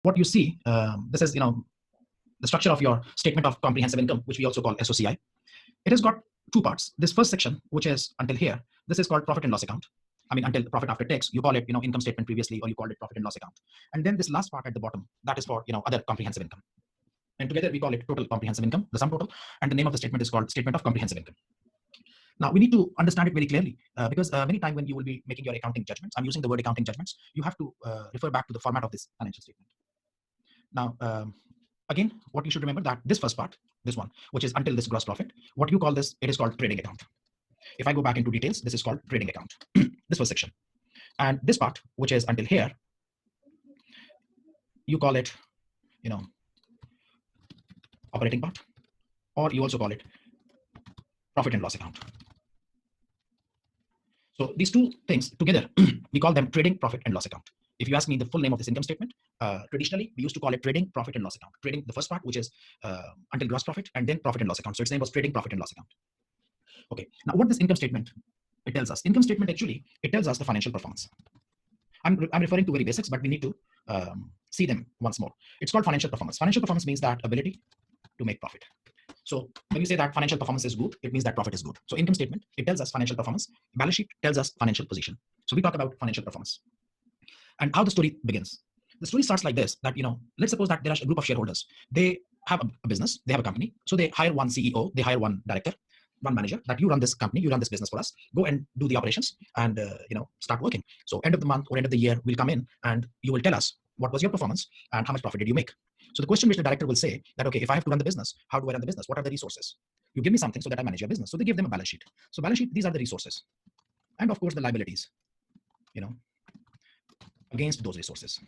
what you see, this is the structure of your statement of comprehensive income, which we also call SOCI. It has got two parts. This first section, which is until here, this is called profit and loss account. I mean, until profit after tax, you call it income statement previously, or you called it profit and loss account. And then this last part at the bottom, that is for other comprehensive income. And together we call it total comprehensive income, the sum total. And the name of the statement is called statement of comprehensive income. Now we need to understand it very clearly because many times when you will be making your accounting judgments, I'm using the word accounting judgments, you have to refer back to the format of this financial statement. Now, again, what you should remember that this first part, this one, which is until this gross profit, what you call this, it is called trading account. If I go back into details, this is called trading account, this first section. And this part, which is until here, you call it, operating part, or you also call it profit and loss account. So these two things together, we call them trading, profit and loss account. If you ask me the full name of this income statement, traditionally we used to call it trading, profit and loss account. Trading, the first part, which is until gross profit, and then profit and loss account. So its name was trading, profit and loss account. Okay, now what this income statement, it tells us. Income statement actually, it tells us the financial performance. I'm referring to very basics, but we need to see them once more. It's called financial performance. Financial performance means that ability to make profit. So when you say that financial performance is good, it means that profit is good. So income statement, it tells us financial performance. Balance sheet tells us financial position. So we talk about financial performance. And how the story begins. The story starts like this, that, let's suppose that there are a group of shareholders. They have a business, they have a company. So they hire one CEO, they hire one director, one manager, that you run this company, you run this business for us, go and do the operations and, start working. So end of the month or end of the year, we'll come in and you will tell us what was your performance and how much profit did you make. So the question which the director will say that, okay, if I have to run the business, how do I run the business? What are the resources? You give me something so that I manage your business. So they give them a balance sheet. So balance sheet, these are the resources. And of course the liabilities, against those resources.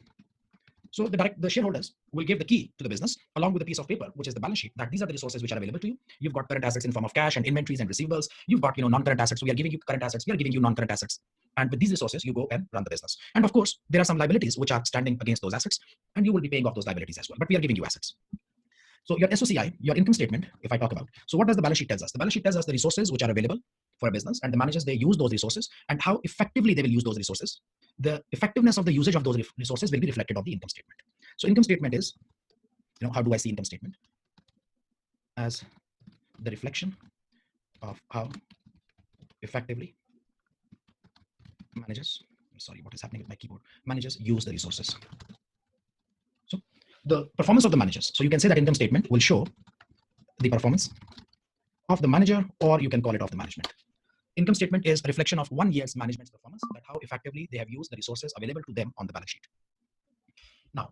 So the shareholders will give the key to the business along with a piece of paper, which is the balance sheet, that these are the resources which are available to you. You've got current assets in form of cash and inventories and receivables. You've got, non-current assets. We are giving you current assets. We are giving you non-current assets. And with these resources, you go and run the business. And of course, there are some liabilities which are standing against those assets, and you will be paying off those liabilities as well. But we are giving you assets. So your SOCI, your income statement, if I talk about, so what does the balance sheet tell us? The balance sheet tells us the resources which are available for a business, and the managers, they use those resources, and how effectively they will use those resources. The effectiveness of the usage of those resources will be reflected on the income statement. So income statement is, how do I see income statement? As the reflection of how effectively managers, sorry, what is happening with my keyboard? Managers use the resources. So the performance of the managers. So you can say that income statement will show the performance of the manager, or you can call it of the management. Income statement is a reflection of 1 year's management's performance, that how effectively they have used the resources available to them on the balance sheet. Now,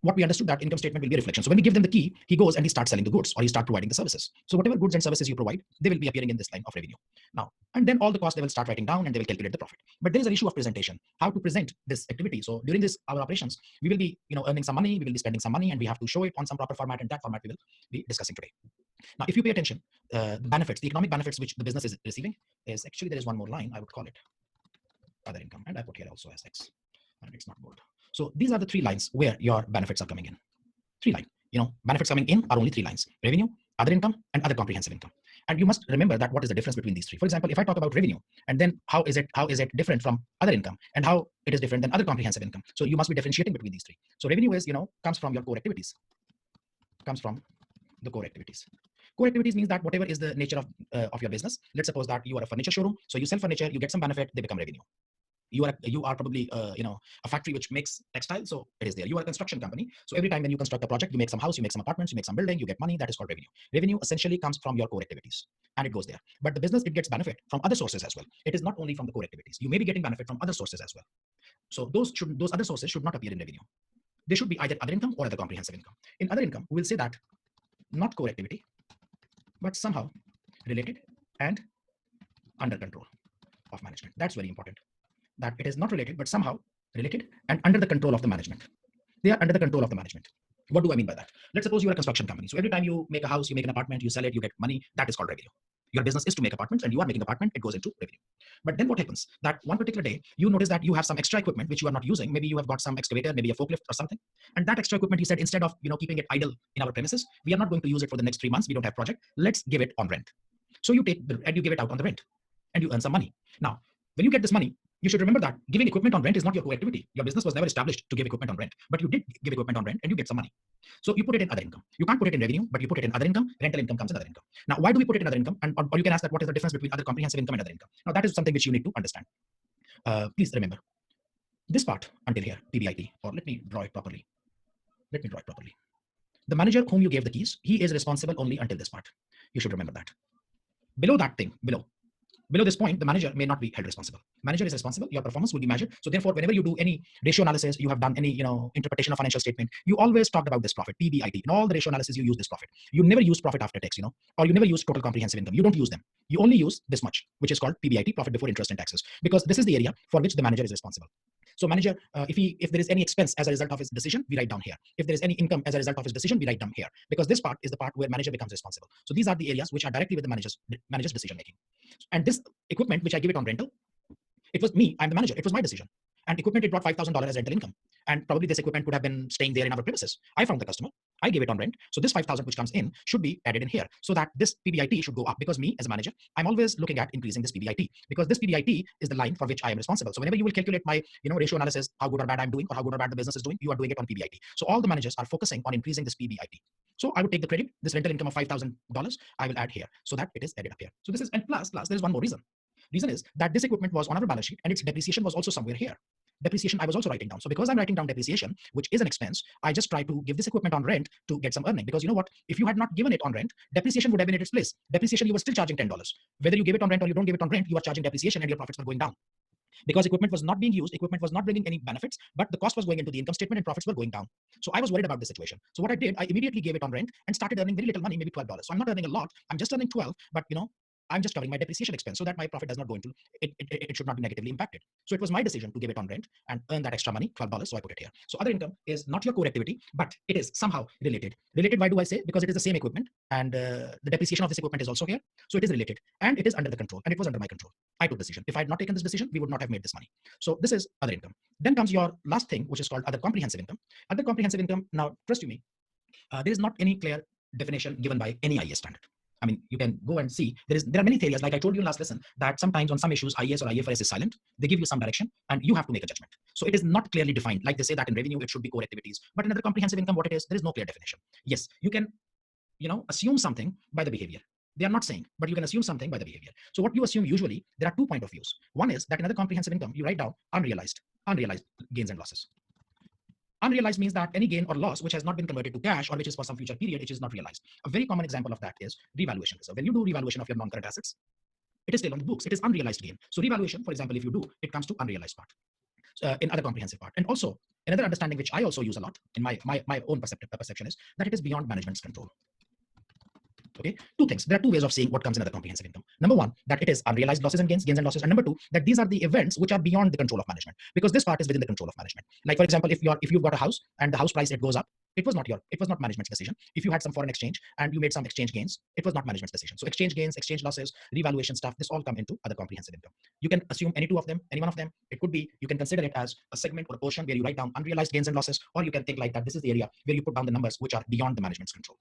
what we understood that income statement will be a reflection. So when we give them the key, he goes and he starts selling the goods, or he starts providing the services. So whatever goods and services you provide, they will be appearing in this line of revenue. Now, and then all the costs they will start writing down, and they will calculate the profit. But there is an issue of presentation, how to present this activity. So during this, our operations, we will be, earning some money, we will be spending some money, and we have to show it on some proper format, and that format we will be discussing today. Now, if you pay attention, the benefits, the economic benefits which the business is receiving is actually, there is one more line, I would call it other income, and I put here also as X, and it's not bold. So these are the 3 lines where your benefits are coming in. 3 lines, benefits coming in are only 3 lines: revenue, other income, and other comprehensive income. And you must remember that what is the difference between these 3. For example, if I talk about revenue, and then how is it different from other income, and how it is different than other comprehensive income. So you must be differentiating between these 3. So revenue is, comes from your core activities, comes from the core activities. Core activities means that whatever is the nature of your business. Let's suppose that you are a furniture showroom, so you sell furniture, you get some benefit, they become revenue. You are probably a factory which makes textiles, so it is there. You are a construction company, so every time when you construct a project, you make some house, you make some apartments, you make some building, you get money. That is called revenue. Revenue essentially comes from your core activities, and it goes there. But the business, it gets benefit from other sources as well. It is not only from the core activities. You may be getting benefit from other sources as well. So those other sources should not appear in revenue. They should be either other income or other comprehensive income. In other income, we will say that not core activity, but somehow related and under control of management. That's very important. That it is not related, but somehow related and under the control of the management. They are under the control of the management. What do I mean by that? Let's suppose you are a construction company. So every time you make a house, you make an apartment, you sell it, you get money. That is called revenue. Your business is to make apartments, and you are making apartment, it goes into revenue. But then what happens? That one particular day, you notice that you have some extra equipment which you are not using. Maybe you have got some excavator, maybe a forklift or something. And that extra equipment, you said, instead of keeping it idle in our premises, we are not going to use it for the next 3 months. We don't have project. Let's give it on rent. So you take and you give it out on the rent, and you earn some money. Now, when you get this money, You should remember that giving equipment on rent is not your core activity. Your business was never established to give equipment on rent, but you did give equipment on rent and you get some money. So you put it in other income. You can't put it in revenue, but you put it in other income. Rental income comes in other income. Now, why do we put it in other income? Or you can ask that what is the difference between other comprehensive income and other income? Now, that is something which you need to understand. Please remember this part until here, PBIT, or let me draw it properly. The manager whom you gave the keys, he is responsible only until this part. You should remember that. Below that thing, below this point, the manager may not be held responsible. Manager is responsible. Your performance will be measured. So therefore, whenever you do any ratio analysis, you have done any interpretation of financial statement, you always talked about this profit, PBIT. In all the ratio analysis, you use this profit. You never use profit after tax, or you never use total comprehensive income. You don't use them. You only use this much, which is called PBIT, profit before interest and taxes, because this is the area for which the manager is responsible. So manager, if there is any expense as a result of his decision, we write down here. If there is any income as a result of his decision, we write down here, because this part is the part where manager becomes responsible. So these are the areas which are directly with the manager's decision making. And this equipment which I give it on rental, it was me, I'm the manager, it was my decision. And equipment, it brought $5,000 as rental income. And probably this equipment could have been staying there in our premises. I found the customer, I gave it on rent. So this 5,000 which comes in should be added in here, so that this PBIT should go up, because me as a manager, I'm always looking at increasing this PBIT, because this PBIT is the line for which I am responsible. So whenever you will calculate my ratio analysis, how good or bad I'm doing, or how good or bad the business is doing, you are doing it on PBIT. So all the managers are focusing on increasing this PBIT. So I would take the credit, this rental income of $5,000, I will add here, so that it is added up here. So this is, and plus there is one more reason. Reason is that this equipment was on our balance sheet and its depreciation was also somewhere here. Depreciation I was also writing down. So because I'm writing down depreciation, which is an expense, I just try to give this equipment on rent to get some earning. Because you know what? If you had not given it on rent, depreciation would have been at its place. Depreciation, you were still charging $10. Whether you give it on rent or you don't give it on rent, you are charging depreciation and your profits were going down. Because equipment was not being used, equipment was not bringing any benefits, but the cost was going into the income statement and profits were going down. So I was worried about this situation. So what I did, I immediately gave it on rent and started earning very little money, maybe $12. So I'm not earning a lot. I'm just earning 12, but I'm just covering my depreciation expense so that my profit does not go into it should not be negatively impacted. So it was my decision to give it on rent and earn that extra money, $12. So I put it here. So other income is not your core activity, but it is somehow related. Related, why do I say? Because it is the same equipment and the depreciation of this equipment is also here. So it is related and it is under the control, and it was under my control. I took the decision. If I had not taken this decision, we would not have made this money. So this is other income. Then comes your last thing, which is called other comprehensive income. Other comprehensive income, now trust you me, there is not any clear definition given by any IAS standard. I mean, you can go and see there are many areas, like I told you in last lesson, that sometimes on some issues IAS or IFRS is silent. They give you some direction and you have to make a judgment. So it is not clearly defined. Like they say that in revenue it should be core activities, but in other comprehensive income, what it is, there is no clear definition. Yes, you can assume something by the behavior. They are not saying, but you can assume something by the behavior. So what you assume usually, there are two point of views. One is that in other comprehensive income, you write down unrealized gains and losses. Unrealized means that any gain or loss which has not been converted to cash or which is for some future period, it is not realized. A very common example of that is revaluation reserve. When you do revaluation of your non-current assets, it is still on the books. It is unrealized gain. So revaluation, for example, if you do, it comes to unrealized part in other comprehensive part. And also another understanding which I also use a lot in my own perception is that it is beyond management's control. Okay, two things. There are two ways of seeing what comes in other comprehensive income. Number one, that it is unrealized losses and gains and losses. And number two, that these are the events which are beyond the control of management, because this part is within the control of management. Like for example, if you've got a house and the house price, it goes up, it was not management's decision. If you had some foreign exchange and you made some exchange gains, it was not management's decision. So exchange gains, exchange losses, revaluation stuff, this all come into other comprehensive income. You can assume any two of them, any one of them. It could be, you can consider it as a segment or a portion where you write down unrealized gains and losses, or you can think like that this is the area where you put down the numbers which are beyond the management's control.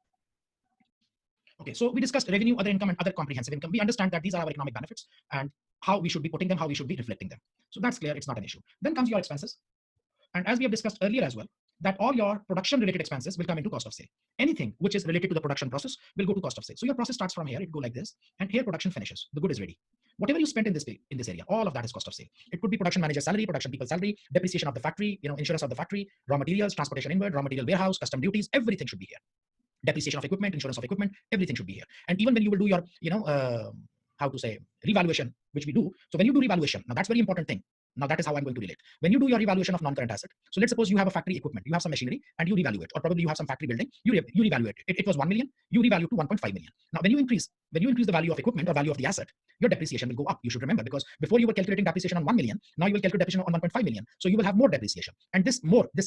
Okay, so we discussed revenue, other income, and other comprehensive income. We understand that these are our economic benefits and how we should be putting them, how we should be reflecting them. So that's clear, it's not an issue. Then comes your expenses. And as we have discussed earlier as well, that all your production related expenses will come into cost of sale. Anything which is related to the production process will go to cost of sale. So your process starts from here, it go like this, and here production finishes. The good is ready. Whatever you spent in this area, all of that is cost of sale. It could be production manager salary, production people salary, depreciation of the factory, insurance of the factory, raw materials, transportation inward, raw material warehouse, custom duties, everything should be here. Depreciation of equipment, insurance of equipment, everything should be here. And even when you will do your, revaluation, which we do. So when you do revaluation, now that's very important thing. Now that is how I'm going to relate. When you do your revaluation of non-current asset, so let's suppose you have a factory equipment, you have some machinery, and you revalue it, or probably you have some factory building, you revalue it. It was 1 million, you revalue to 1.5 million. Now when you increase the value of equipment or value of the asset, your depreciation will go up. You should remember, because before you were calculating depreciation on 1 million, now you will calculate depreciation on 1.5 million. So you will have more depreciation, and this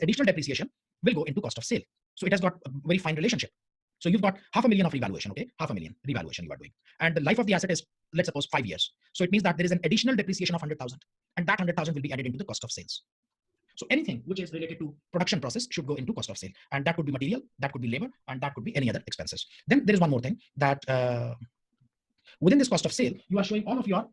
additional depreciation will go into cost of sale. So it has got a very fine relationship. So you've got $500,000 of revaluation, okay? $500,000 revaluation you are doing. And the life of the asset is, let's suppose, 5 years. So it means that there is an additional depreciation of 100,000, and that 100,000 will be added into the cost of sales. So anything which is related to production process should go into cost of sale. And that could be material, that could be labor, and that could be any other expenses. Then there is one more thing that within this cost of sale, you are showing all of your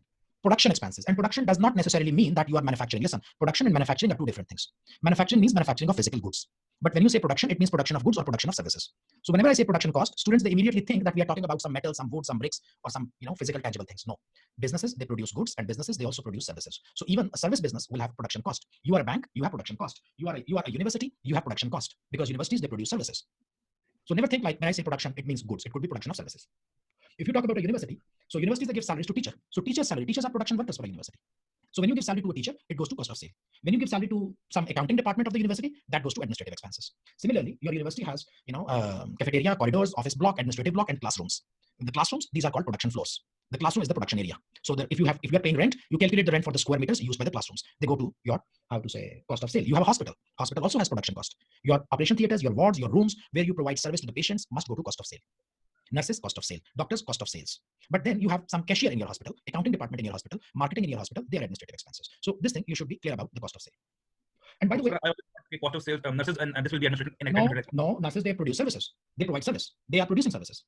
production expenses. And production does not necessarily mean that you are manufacturing. Listen, production and manufacturing are two different things. Manufacturing means manufacturing of physical goods. But when you say production, it means production of goods or production of services. So whenever I say production cost, students, they immediately think that we are talking about some metal, some wood, some bricks, or some physical tangible things. No. Businesses, they produce goods, and businesses, they also produce services. So even a service business will have production cost. You are a bank, you have production cost. You are a university, you have production cost, because universities, they produce services. So never think like when I say production, it means goods. It could be production of services. If you talk about a university, so universities, they give salaries to teachers. So teachers' salary, teachers are production workers for a university. So when you give salary to a teacher, it goes to cost of sale. When you give salary to some accounting department of the university, that goes to administrative expenses. Similarly, your university has, cafeteria, corridors, office block, administrative block, and classrooms. In the classrooms, these are called production floors. The classroom is the production area. So that if you are paying rent, you calculate the rent for the square meters used by the classrooms. They go to your, cost of sale. You have a hospital. Hospital also has production cost. Your operation theaters, your wards, your rooms, where you provide service to the patients, must go to cost of sale. Nurses, cost of sale. Doctors, cost of sales. But then you have some cashier in your hospital, accounting department in your hospital, marketing in your hospital, they are administrative expenses. So this thing, you should be clear about the cost of sale. And by the way, cost of sales, nurses, and this will be administrative. No, nurses, they produce services. They provide service. They are producing services.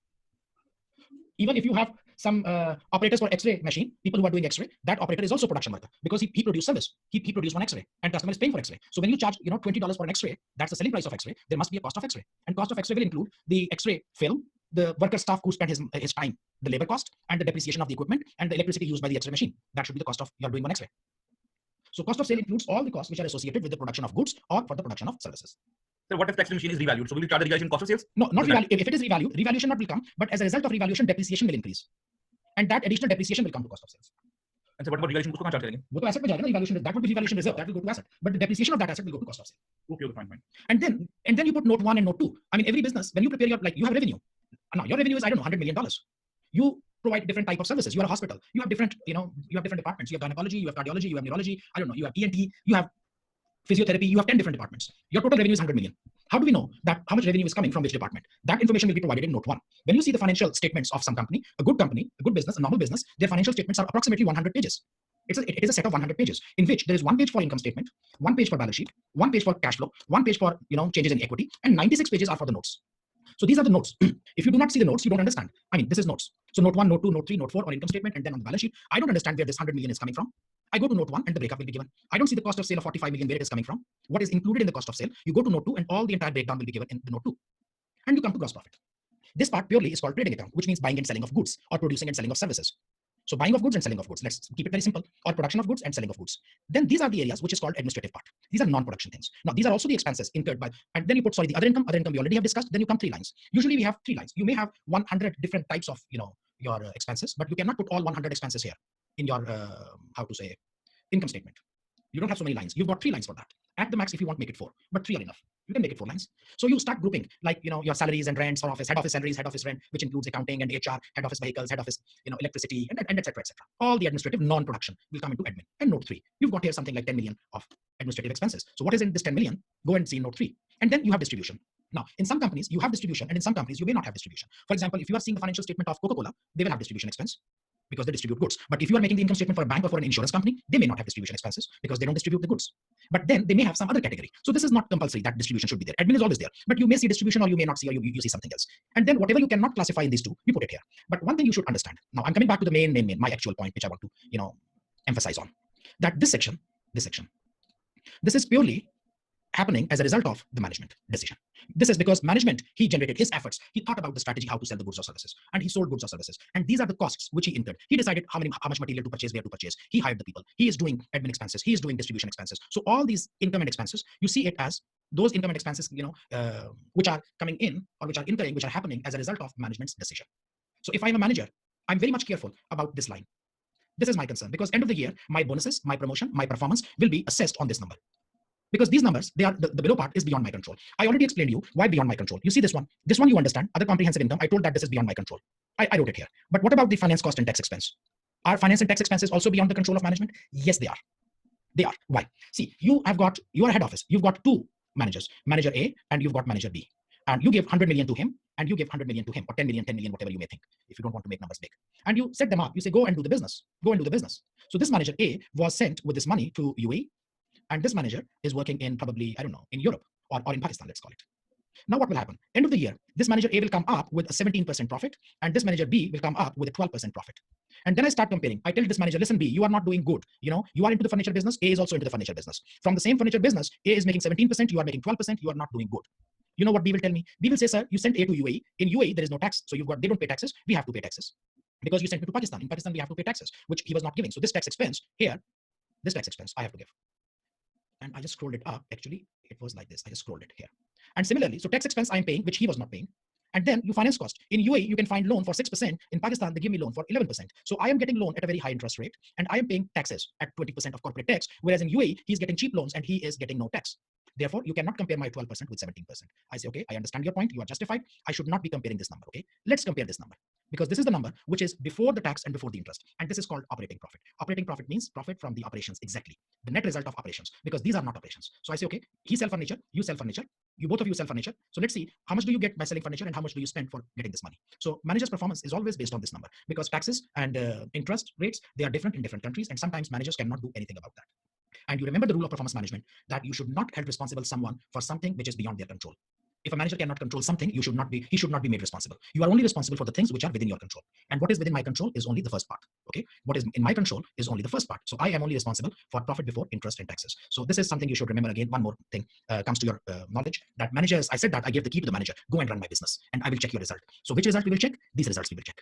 Even if you have some operators for X-ray machine, people who are doing X-ray, that operator is also production worker, because he produces service. He produces one X-ray, and customer is paying for X-ray. So when you charge $20 for an X-ray, that's the selling price of X-ray. There must be a cost of X-ray, and cost of X-ray will include the X-ray film, the worker staff who spent his time, the labor cost, and the depreciation of the equipment, and the electricity used by the X-ray machine. That should be the cost of your doing one X-ray. So cost of sale includes all the costs which are associated with the production of goods or for the production of services. So what if the X-ray machine is revalued? So will you charge the revaluation cost of sales? No, not revalued. If it is revalued, revaluation not will come, but as a result of revaluation, depreciation will increase. And that additional depreciation will come to cost of sales. And so what about revaluation? वो तो asset में जाएगा ना, revaluation, that would be revaluation reserve, that will go to asset, but the depreciation of that asset will go to cost of sale. Okay, fine. And then you put note 1 and note 2. I mean, every business, when you prepare your, like, you have revenue. Now your revenue is, I don't know, $100 million. You provide different type of services. You are a hospital. You have different, you have different departments. You have gynecology, you have cardiology, you have neurology. I don't know. You have ENT. You have physiotherapy. You have 10 different departments. Your total revenue is 100 million. How do we know that how much revenue is coming from which department? That information will be provided in note 1. When you see the financial statements of some company, a good business, a normal business, their financial statements are approximately 100 pages. It is a set of 100 pages in which there is 1 page for income statement, 1 page for balance sheet, 1 page for cash flow, 1 page for changes in equity, and 96 pages are for the notes. So these are the notes. If you do not see the notes, you don't understand. I mean, this is notes. So note 1, note 2, note 3, note 4 on income statement, and then on the balance sheet. I don't understand where this 100 million is coming from. I go to note 1 and the breakup will be given. I don't see the cost of sale of 45 million, where it is coming from. What is included in the cost of sale? You go to note 2 and all the entire breakdown will be given in the note 2. And you come to gross profit. This part purely is called trading account, which means buying and selling of goods or producing and selling of services. So buying of goods and selling of goods, let's keep it very simple, or production of goods and selling of goods. Then these are the areas which is called administrative part. These are non-production things. Now these are also the expenses incurred by, and then you put, the other income we already have discussed, then you come 3 lines. Usually we have 3 lines. You may have 100 different types of, your expenses, but you cannot put all 100 expenses here in your, income statement. You don't have so many lines. You've got 3 lines for that. At the max, if you want, make it 4, but 3 are enough. You can make it 4 lines. So you start grouping, like, your salaries and rents for office, head office salaries, head office rent, which includes accounting and HR, head office vehicles, head office, electricity, and et cetera, et cetera. All the administrative non-production will come into admin. And note 3, you've got here something like 10 million of administrative expenses. So what is in this 10 million? Go and see note 3. And then you have distribution. Now, in some companies, you have distribution, and in some companies, you may not have distribution. For example, if you are seeing the financial statement of Coca-Cola, they will have distribution expense, because they distribute goods. But if you are making the income statement for a bank or for an insurance company, they may not have distribution expenses because they don't distribute the goods. But then they may have some other category. So this is not compulsory that distribution should be there. Admin is always there, but you may see distribution or you may not see, or you see something else. And then whatever you cannot classify in these 2, you put it here. But one thing you should understand. Now I'm coming back to the main, my actual point, which I want to, emphasize on. That this section, this is purely happening as a result of the management decision. This is because management, he generated his efforts. He thought about the strategy, how to sell the goods or services, and he sold goods or services. And these are the costs which he incurred. He decided how much material to purchase, where to purchase. He hired the people. He is doing admin expenses. He is doing distribution expenses. So all these income and expenses, you see it as those income and expenses, which are coming in or which are incurring, which are happening as a result of management's decision. So if I'm a manager, I'm very much careful about this line. This is my concern, because end of the year, my bonuses, my promotion, my performance will be assessed on this number. Because these numbers, they are the below part is beyond my control. I already explained to you why beyond my control. You see this one you understand, other comprehensive income. I told that this is beyond my control. I wrote it here. But what about the finance cost and tax expense? Are finance and tax expenses also beyond the control of management? Yes, they are. They are. Why? See, you are a head office. You've got 2 managers, manager A and you've got manager B. And you give 100 million to him and you give 100 million to him, or 10 million, whatever you may think, if you don't want to make numbers big. And you set them up. You say, go and do the business. Go and do the business. So this manager A was sent with this money to UAE. And this manager is working in probably, I don't know, in Europe or in Pakistan, let's call it. Now what will happen? End of the year, this manager A will come up with a 17% profit, and this manager B will come up with a 12% profit. And then I start comparing. I tell this manager, listen, B, you are not doing good. You are into the furniture business. A is also into the furniture business. From the same furniture business, A is making 17%. You are making 12%. You are not doing good. You know what B will tell me? B will say, sir, you sent A to UAE. In UAE, there is no tax. So they don't pay taxes. We have to pay taxes. Because you sent me to Pakistan. In Pakistan, we have to pay taxes, which he was not giving. So this tax expense here, this tax expense, I have to give. And I just scrolled it up. Actually, it was like this. I just scrolled it here. And similarly, so tax expense I'm paying, which he was not paying. And then you finance cost. In UAE, you can find loan for 6%. In Pakistan, they give me loan for 11%. So I am getting loan at a very high interest rate, and I am paying taxes at 20% of corporate tax. Whereas in UAE, he's getting cheap loans and he is getting no tax. Therefore, you cannot compare my 12% with 17%. I say, okay, I understand your point. You are justified. I should not be comparing this number. Okay, let's compare this number, because this is the number which is before the tax and before the interest. And this is called operating profit. Operating profit means profit from the operations, exactly. The net result of operations, because these are not operations. So I say, okay, he sell furniture, you sell furniture. You both of you sell furniture. So let's see, how much do you get by selling furniture and how much do you spend for getting this money? So manager's performance is always based on this number, because taxes and interest rates, they are different in different countries, and sometimes managers cannot do anything about that. And you remember the rule of performance management, that you should not hold responsible someone for something which is beyond their control. If a manager cannot control something, he should not be made responsible. You are only responsible for the things which are within your control. And what is within my control is only the first part. Okay, what is in my control is only the first part. So I am only responsible for profit before interest and taxes. So this is something you should remember. Again, one more thing comes to your knowledge, that managers, I said that I gave the key to the manager, go and run my business and I will check your result. So which result we will check? These results we will check.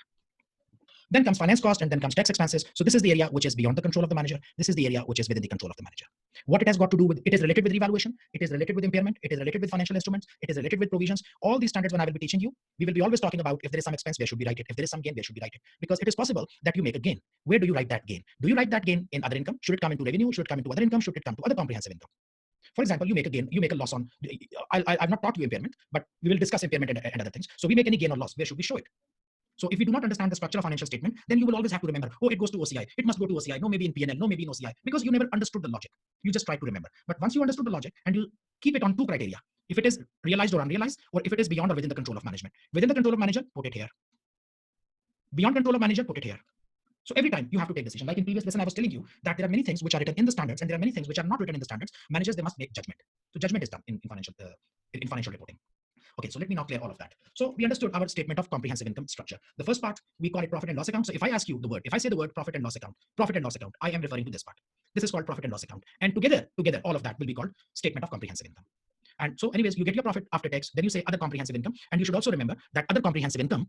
Then comes finance cost, and then comes tax expenses. So this is the area which is beyond the control of the manager. This is the area which is within the control of the manager. What it has got to do with, it is related with revaluation, it is related with impairment, it is related with financial instruments, it is related with provisions. All these standards, when I will be teaching you, we will be always talking about if there is some expense, where should we write it? If there is some gain, where should we write it? Because it is possible that you make a gain. Where do you write that gain? Do you write that gain in other income? Should it come into revenue? Should it come into other income? Should it come to other comprehensive income? For example, you make a gain, you make a loss on, I've not taught you impairment, but we will discuss impairment and other things. So we make any gain or loss, where should we show it? So if you do not understand the structure of financial statement, then you will always have to remember, oh, it goes to OCI. It must go to OCI. No, maybe in P&L. No, maybe in OCI. Because you never understood the logic. You just try to remember. But once you understood the logic, and you keep it on two criteria, if it is realized or unrealized, or if it is beyond or within the control of management. Within the control of manager, put it here. Beyond control of manager, put it here. So every time you have to take decision. Like in previous lesson, I was telling you that there are many things which are written in the standards, and there are many things which are not written in the standards. Managers, they must make judgment. So judgment is done in financial reporting. Okay, so let me now clear all of that. So we understood our statement of comprehensive income structure. The first part, we call it profit and loss account. So if I ask you the word, if I say the word profit and loss account, I am referring to this part. This is called profit and loss account. And together, all of that will be called statement of comprehensive income. And so anyways, you get your profit after tax, then you say other comprehensive income. And you should also remember that other comprehensive income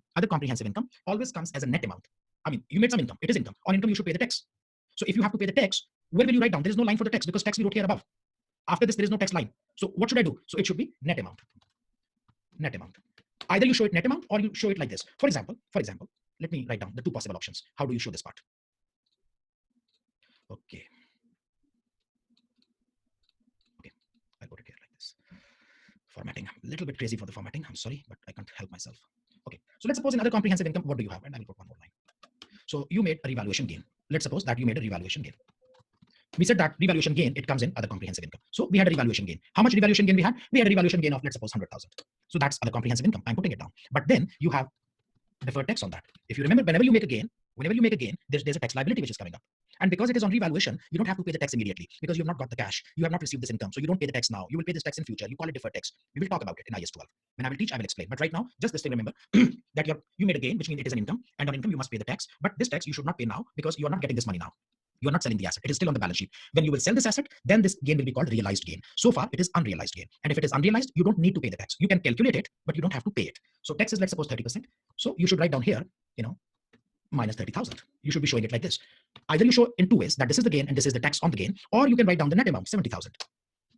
always comes as a net amount. I mean, you made some income, it is income. On income, you should pay the tax. So if you have to pay the tax, where will you write down? There is no line for the tax, because tax we wrote here above. After this, there is no tax line. So what should I do? So it should be net amount. Net amount. Either you show it net amount or you show it like this. For example, let me write down the two possible options. How do you show this part? Okay. I'll put it here like this. Formatting, a little bit crazy for the formatting. I'm sorry, but I can't help myself. Okay. So let's suppose in other comprehensive income, what do you have? And I will put one more line. So you made a revaluation gain. Let's suppose that you made a revaluation gain. We said that revaluation gain, it comes in other comprehensive income. So we had a revaluation gain. How much revaluation gain we had? We had a revaluation gain of, let's suppose, 100,000. So that's other comprehensive income. I'm putting it down. But then you have deferred tax on that. If you remember, whenever you make a gain, there's a tax liability which is coming up. And because it is on revaluation, you don't have to pay the tax immediately, because you have not got the cash. You have not received this income. So you don't pay the tax now. You will pay this tax in future. You call it deferred tax. We will talk about it in IS 12. When I will teach, I will explain. But right now, just this thing, remember that you made a gain, which means it is an income. And on income, you must pay the tax. But this tax you should not pay now, because you are not getting this money now. You are not selling the asset. It is still on the balance sheet. When you will sell this asset, then this gain will be called realized gain. So far, it is unrealized gain. And if it is unrealized, you don't need to pay the tax. You can calculate it, but you don't have to pay it. So tax is, let's suppose, 30%. So you should write down here, minus 30,000. You should be showing it like this. Either you show in two ways, that this is the gain and this is the tax on the gain, or you can write down the net amount, 70,000.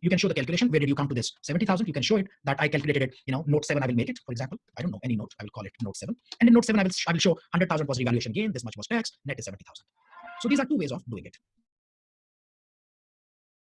You can show the calculation. Where did you come to this 70,000? You can show it that I calculated it, note 7, I will make it, for example. I don't know, any note, I will call it note 7. And in note 7, I will show 100,000 was revaluation gain, this much was tax, net is 70,000. So these are two ways of doing it.